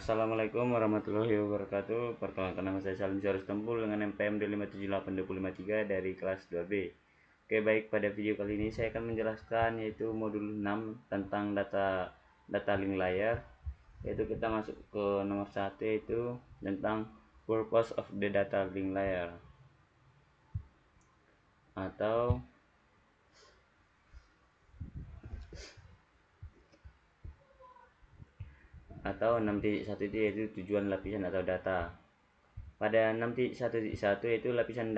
Assalamualaikum warahmatullahi wabarakatuh. Perkenalkan, nama saya Salim Syarif Tempul dengan NPM D5782553 dari kelas 2B. Oke, baik, pada video kali ini saya akan menjelaskan yaitu modul 6 tentang data link layer. Yaitu kita masuk ke nomor 1, yaitu tentang purpose of the data link layer atau 6.1 itu yaitu tujuan lapisan atau data. Pada 6.1.1 yaitu lapisan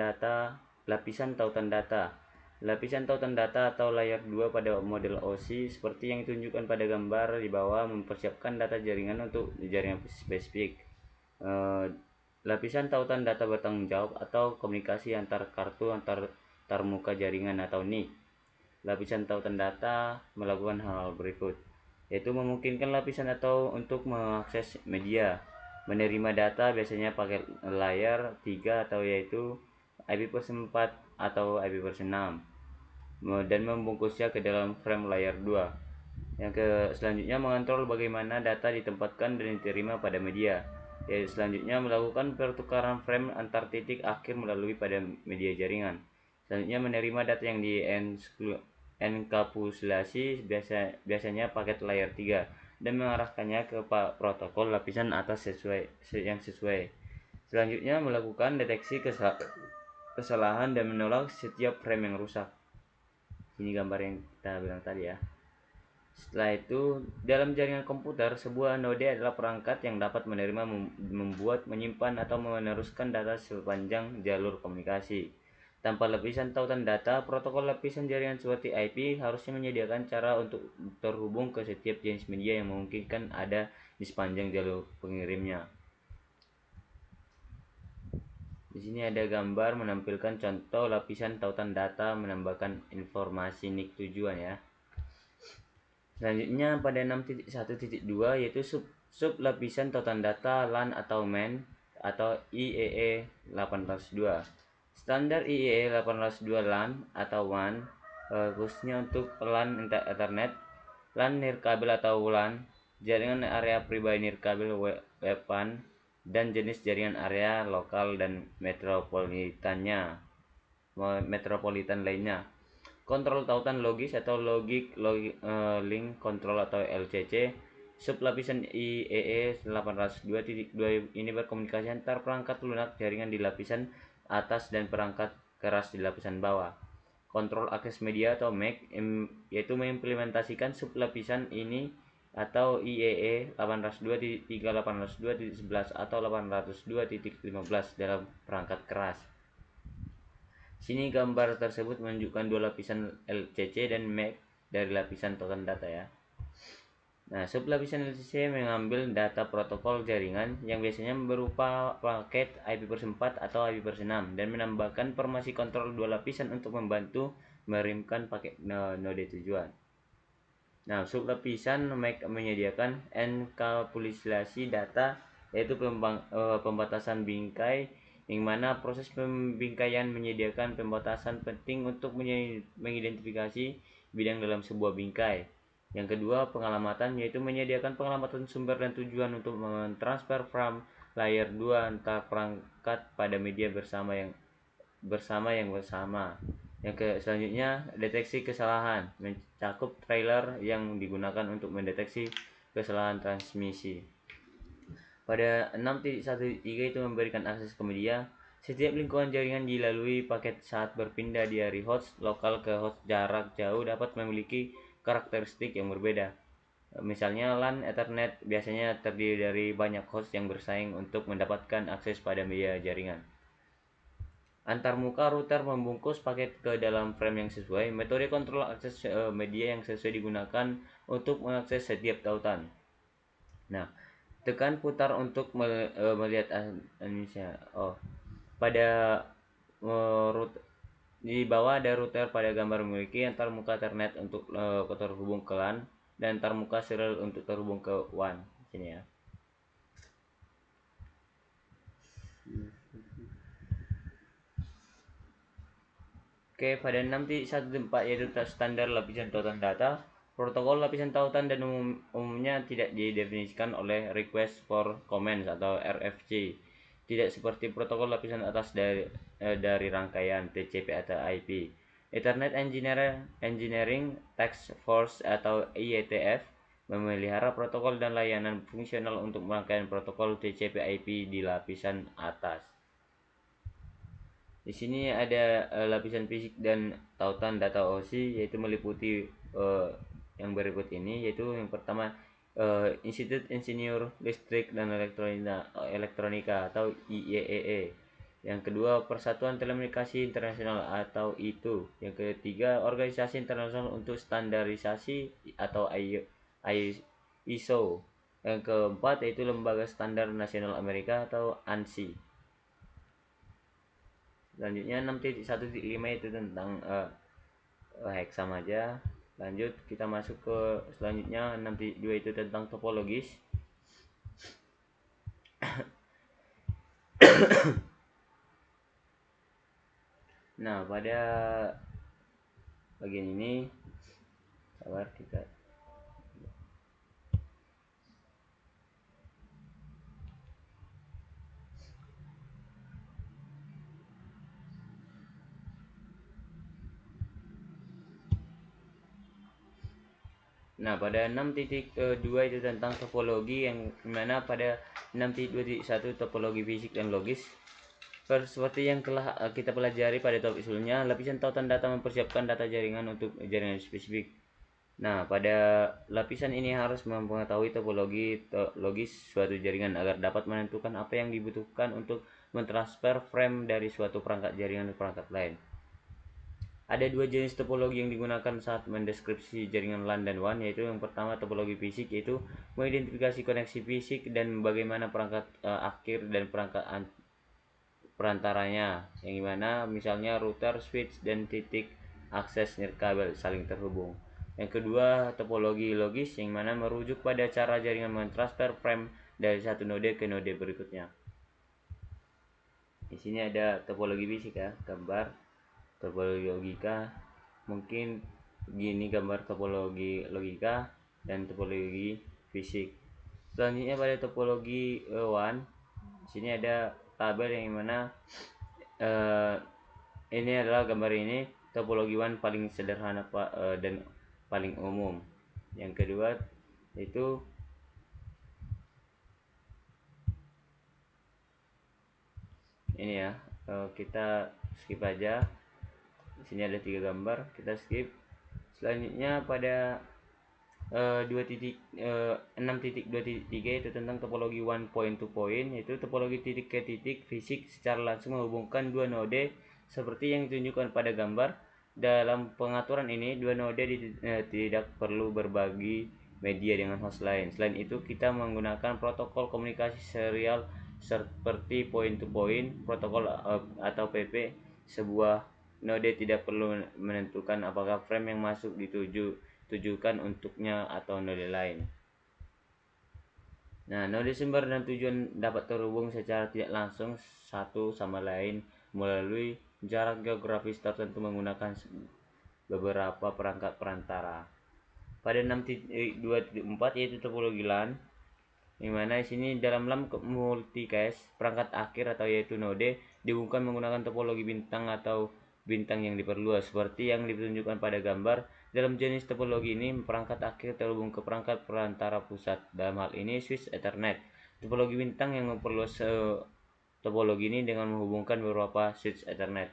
tautan data. Lapisan tautan data atau layer 2 pada model OSI seperti yang ditunjukkan pada gambar di bawah mempersiapkan data jaringan untuk jaringan spesifik. Lapisan tautan data bertanggung jawab atau komunikasi antar kartu antar muka jaringan atau NIC. Lapisan tautan data melakukan hal berikut, yaitu memungkinkan lapisan atau untuk mengakses media, menerima data biasanya pakai layar 3 atau yaitu IP/4 atau IP/6, dan membungkusnya ke dalam frame layar 2. Selanjutnya mengontrol bagaimana data ditempatkan dan diterima pada media. Selanjutnya melakukan pertukaran frame antar titik akhir melalui pada media jaringan. Selanjutnya menerima data yang di enkapsulasi biasanya paket layar 3 dan mengarahkannya ke protokol lapisan atas yang sesuai. Selanjutnya melakukan deteksi kesalahan dan menolak setiap frame yang rusak. Ini gambar yang kita bilang tadi ya. Setelah itu, dalam jaringan komputer, sebuah node adalah perangkat yang dapat menerima, membuat, menyimpan, atau meneruskan data sepanjang jalur komunikasi. Tanpa lapisan tautan data, protokol lapisan jaringan seperti IP harusnya menyediakan cara untuk terhubung ke setiap jenis media yang memungkinkan ada di sepanjang jalur pengirimnya. Di sini ada gambar menampilkan contoh lapisan tautan data menambahkan informasi NIC tujuan ya. Selanjutnya pada 6.1.2 yaitu sub lapisan tautan data LAN atau MAN atau IEE 802. Standar IEE 802 LAN atau WAN khususnya untuk LAN Ethernet, LAN nirkabel atau WLAN, jaringan area pribadi nirkabel WAN, dan jenis jaringan area lokal dan metropolitan lainnya. Kontrol tautan logis atau logic link control atau LCC. Sub lapisan IEE 802.2 ini berkomunikasi antar perangkat lunak jaringan di lapisan atas dan perangkat keras di lapisan bawah. Kontrol akses media atau MAC yaitu mengimplementasikan sub lapisan ini atau IEE 802.3, 802.11 atau 802.15 dalam perangkat keras. Sini gambar tersebut menunjukkan dua lapisan LCC dan MAC dari lapisan tautan data ya. Nah, sub lapisan LCC mengambil data protokol jaringan yang biasanya berupa paket IP/4 atau IP/6 dan menambahkan formasi kontrol dua lapisan untuk membantu mengirimkan paket node tujuan. Nah, sub lapisan MAC menyediakan enkapsulasi data yaitu pembatasan bingkai, yang mana proses pembingkaian menyediakan pembatasan penting untuk mengidentifikasi bidang dalam sebuah bingkai. Yang kedua, pengalamatan yaitu menyediakan pengalamatan sumber dan tujuan untuk mentransfer frame layer 2 antar perangkat pada media bersama. Selanjutnya, deteksi kesalahan mencakup trailer yang digunakan untuk mendeteksi kesalahan transmisi. Pada 6.1.3 itu memberikan akses ke media. Setiap lingkungan jaringan dilalui paket saat berpindah dari host lokal ke host jarak jauh dapat memiliki karakteristik yang berbeda. Misalnya LAN Ethernet biasanya terdiri dari banyak host yang bersaing untuk mendapatkan akses pada media jaringan. Antarmuka router membungkus paket ke dalam frame yang sesuai. Metode kontrol akses media yang sesuai digunakan untuk mengakses setiap tautan. Nah, tekan putar untuk melihat pada di bawah ada router pada gambar memiliki antarmuka Ethernet untuk terhubung ke LAN dan antarmuka serial untuk terhubung ke WAN. Sini ya. Oke, pada 6.1.4 yaitu standar lapisan tautan data. Protokol lapisan tautan dan umumnya tidak didefinisikan oleh request for comments atau RFC. Tidak seperti protokol lapisan atas dari rangkaian TCP atau IP. Ethernet Engineering Task Force atau IETF memelihara protokol dan layanan fungsional untuk rangkaian protokol TCP/IP di lapisan atas. Di sini ada lapisan fisik dan tautan data OSI, yaitu meliputi yang berikut ini, yaitu yang pertama Institut Insinyur Listrik dan Elektronika atau IEEE. Yang kedua Persatuan Telekomunikasi Internasional atau ITU. Yang ketiga Organisasi Internasional untuk Standarisasi atau ISO. Yang keempat yaitu Lembaga Standar Nasional Amerika atau ANSI. Selanjutnya 6.1.5 itu tentang heksam aja. Lanjut kita masuk ke selanjutnya 6.2 itu tentang topologis. Nah, pada bagian ini sabar kita. Nah, pada 6.2 itu tentang topologi, yang mana pada 6.2.1 topologi fisik dan logis. Seperti yang telah kita pelajari pada topik sebelumnya, lapisan tautan data mempersiapkan data jaringan untuk jaringan spesifik. Nah, pada lapisan ini harus mengetahui topologi logis suatu jaringan agar dapat menentukan apa yang dibutuhkan untuk mentransfer frame dari suatu perangkat jaringan ke perangkat lain. Ada dua jenis topologi yang digunakan saat mendeskripsi jaringan LAN dan WAN, yaitu yang pertama topologi fisik, yaitu mengidentifikasi koneksi fisik dan bagaimana perangkat akhir dan perangkat perantaranya, yang dimana misalnya router, switch, dan titik akses nirkabel saling terhubung. Yang kedua topologi logis, yang mana merujuk pada cara jaringan mentransfer frame dari satu node ke node berikutnya. Di sini ada topologi fisik ya, gambar topologi logika. Mungkin gini gambar topologi logika dan topologi fisik. Selanjutnya pada topologi WAN, di sini ada tabel yang mana ini adalah gambar ini topologi WAN paling sederhana dan paling umum. Yang kedua itu ini ya, kita skip aja. Di sini ada 3 gambar, kita skip. Selanjutnya pada 6.2.3 itu tentang topologi one point to point, yaitu topologi titik ke titik fisik secara langsung menghubungkan dua node seperti yang ditunjukkan pada gambar. Dalam pengaturan ini dua node tidak perlu berbagi media dengan host lain. Selain itu kita menggunakan protokol komunikasi serial seperti point to point protokol atau PP. Sebuah node tidak perlu menentukan apakah frame yang masuk ditujukan untuknya atau node lain. Nah, node sumber dan tujuan dapat terhubung secara tidak langsung satu sama lain melalui jarak geografis tertentu menggunakan beberapa perangkat perantara. Pada 6.2.4 yaitu topologi LAN, di mana di sini dalam LAN multicast perangkat akhir atau yaitu node dihubungkan menggunakan topologi bintang atau bintang yang diperluas seperti yang ditunjukkan pada gambar. Dalam jenis topologi ini perangkat akhir terhubung ke perangkat perantara pusat, dalam hal ini switch Ethernet. Topologi bintang yang memperluas topologi ini dengan menghubungkan beberapa switch Ethernet.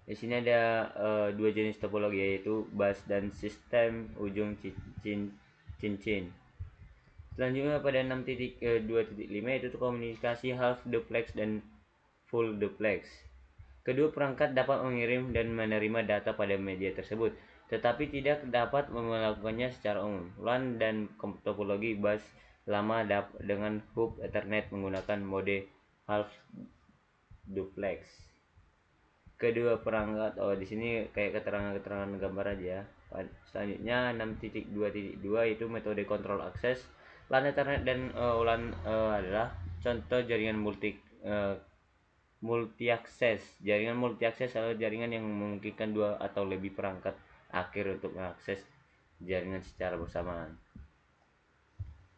Di sini ada dua jenis topologi, yaitu bus dan sistem ujung cincin. Selanjutnya pada 6.2.5 itu komunikasi half duplex dan full duplex. Kedua perangkat dapat mengirim dan menerima data pada media tersebut, tetapi tidak dapat melakukannya secara umum. LAN dan topologi bus lama dengan hub Ethernet menggunakan mode half duplex. Kedua perangkat, di sini kayak keterangan gambar aja. Selanjutnya 6.2.2 itu metode kontrol akses. LAN Ethernet dan LAN adalah contoh jaringan multi akses. Jaringan multi akses adalah jaringan yang memungkinkan dua atau lebih perangkat akhir untuk mengakses jaringan secara bersamaan.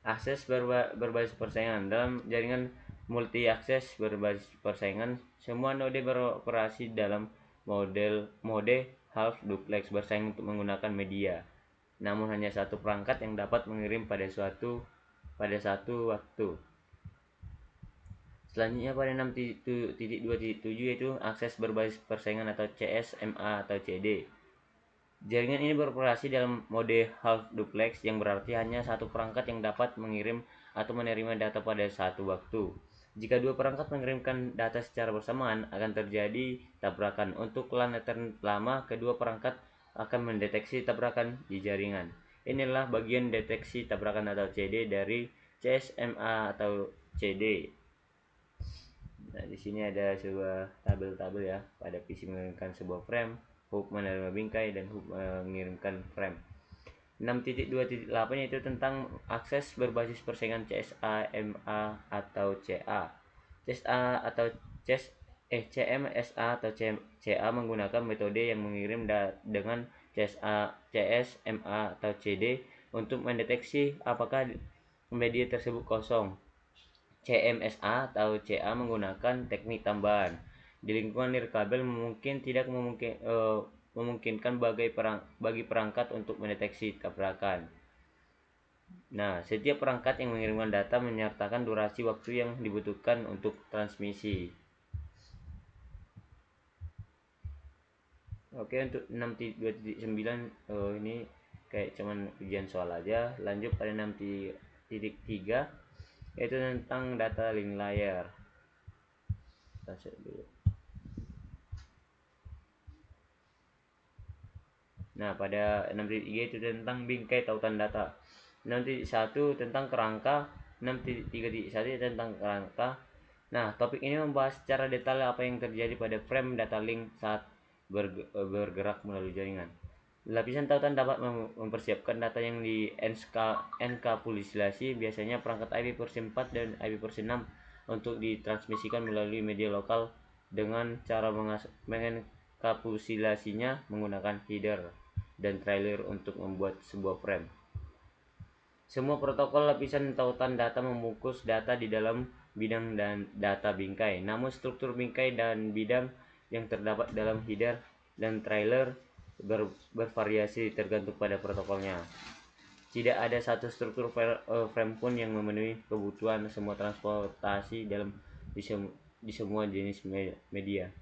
Akses berbasis persaingan. Dalam jaringan multi akses berbasis persaingan, semua node beroperasi dalam mode half duplex bersaing untuk menggunakan media. Namun hanya satu perangkat yang dapat mengirim pada satu waktu. Selanjutnya pada 6.2.7 yaitu akses berbasis persaingan atau CSMA atau CD. Jaringan ini beroperasi dalam mode half duplex yang berarti hanya satu perangkat yang dapat mengirim atau menerima data pada satu waktu. Jika dua perangkat mengirimkan data secara bersamaan, akan terjadi tabrakan. Untuk LAN Ethernet lama, kedua perangkat akan mendeteksi tabrakan di jaringan. Inilah bagian deteksi tabrakan atau CD dari CSMA atau CD. Nah, di sini ada sebuah tabel-tabel ya. Pada PC mengirimkan sebuah frame, hub menerima bingkai, dan hub mengirimkan frame. 6.2.8 yaitu tentang akses berbasis persaingan CSA-MA atau CA. CSA atau CMSA atau CA menggunakan metode yang mengirim dengan CSMA atau CD untuk mendeteksi apakah media tersebut kosong. CMSA atau CA menggunakan teknik tambahan di lingkungan nirkabel tidak memungkinkan bagi perangkat untuk mendeteksi tabrakan. Nah, setiap perangkat yang mengirimkan data menyertakan durasi waktu yang dibutuhkan untuk transmisi. Oke, untuk 6.2.9 ini kayak cuman ujian soal aja. Lanjut pada 6.3 yaitu tentang data link layer. Nah, pada 6.3 itu tentang bingkai tautan data. 6.1 tentang kerangka, 6.3.1 tentang kerangka. Nah, topik ini membahas secara detail apa yang terjadi pada frame data link saat bergerak melalui jaringan. Lapisan tautan dapat mempersiapkan data yang di enkapsulasi, biasanya perangkat IP versi 4 dan IP versi 6 untuk ditransmisikan melalui media lokal dengan cara mengenkapsulasinya menggunakan header dan trailer untuk membuat sebuah frame. Semua protokol lapisan tautan data membungkus data di dalam bidang dan data bingkai. Namun struktur bingkai dan bidang yang terdapat dalam header dan trailer bervariasi tergantung pada protokolnya. Tidak ada satu struktur frame pun yang memenuhi kebutuhan semua transportasi di semua jenis media.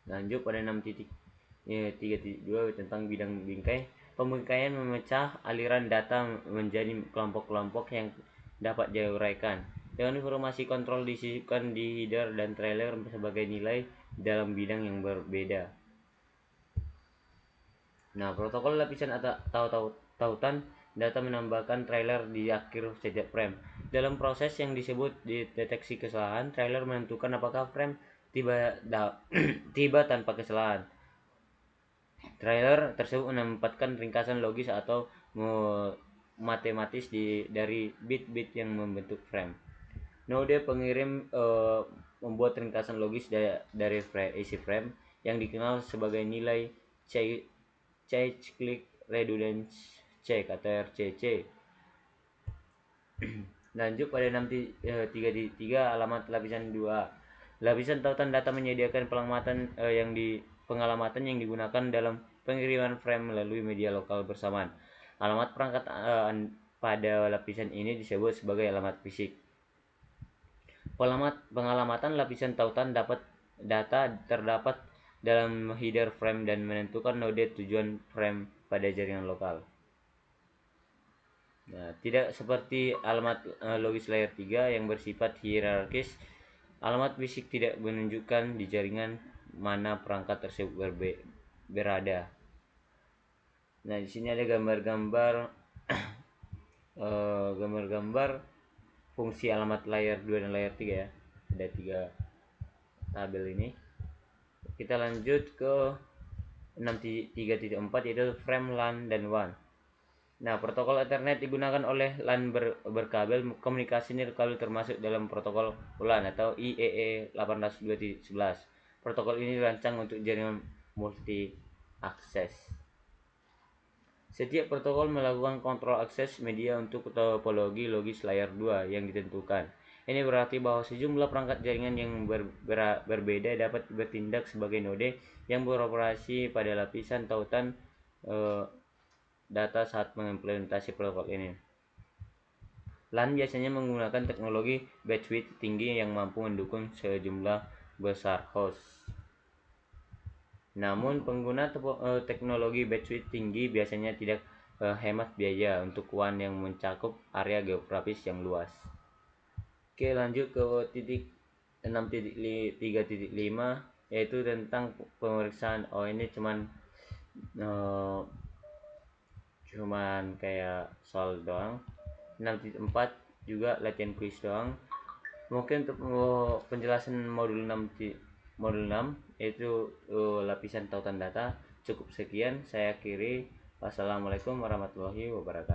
Lanjut pada 6.3.2 tentang bidang bingkai. Pembingkaian memecah aliran data menjadi kelompok-kelompok yang dapat diuraikan dengan informasi kontrol disisipkan di header dan trailer sebagai nilai dalam bidang yang berbeda. Nah, protokol lapisan tautan data menambahkan trailer di akhir setiap frame. Dalam proses yang disebut deteksi kesalahan, trailer menentukan apakah frame tiba tanpa kesalahan. Trailer tersebut menempatkan ringkasan logis atau matematis dari bit-bit yang membentuk frame. Node pengirim membuat ringkasan logis dari isi frame yang dikenal sebagai nilai Cyclic Redundance Check atau RCC. Lanjut pada 6.3.3 alamat lapisan 2. Lapisan tautan data menyediakan pengalamatan yang digunakan dalam pengiriman frame melalui media lokal bersamaan. Alamat perangkat pada lapisan ini disebut sebagai alamat fisik. Pengalamatan lapisan tautan data terdapat dalam header frame dan menentukan node tujuan frame pada jaringan lokal. Nah, tidak seperti alamat logis layer 3 yang bersifat hierarkis, alamat fisik tidak menunjukkan di jaringan mana perangkat tersebut berada. Nah, di sini ada gambar-gambar fungsi alamat layer 2 dan layer 3 ya. Ada 3 tabel ini. Kita lanjut ke 6.3.4 yaitu frame LAN dan WAN. Nah, protokol Ethernet digunakan oleh LAN berkabel. Komunikasi nirkabel termasuk dalam protokol LAN atau IEEE 802.11. Protokol ini dirancang untuk jaringan multi akses. Setiap protokol melakukan kontrol akses media untuk topologi logis layer 2 yang ditentukan. Ini berarti bahwa sejumlah perangkat jaringan yang berbeda dapat bertindak sebagai node yang beroperasi pada lapisan tautan data saat mengimplementasi protokol ini. LAN biasanya menggunakan teknologi bandwidth tinggi yang mampu mendukung sejumlah besar host. Namun pengguna teknologi bandwidth tinggi biasanya tidak hemat biaya untuk WAN yang mencakup area geografis yang luas. Oke, lanjut ke titik 6.3.5 yaitu tentang pemeriksaan. Ini cuman kayak soal doang. 6.4 juga latihan quiz doang. Mungkin untuk penjelasan modul 6 yaitu lapisan tautan data cukup sekian. Saya akhiri. Wassalamualaikum warahmatullahi wabarakatuh.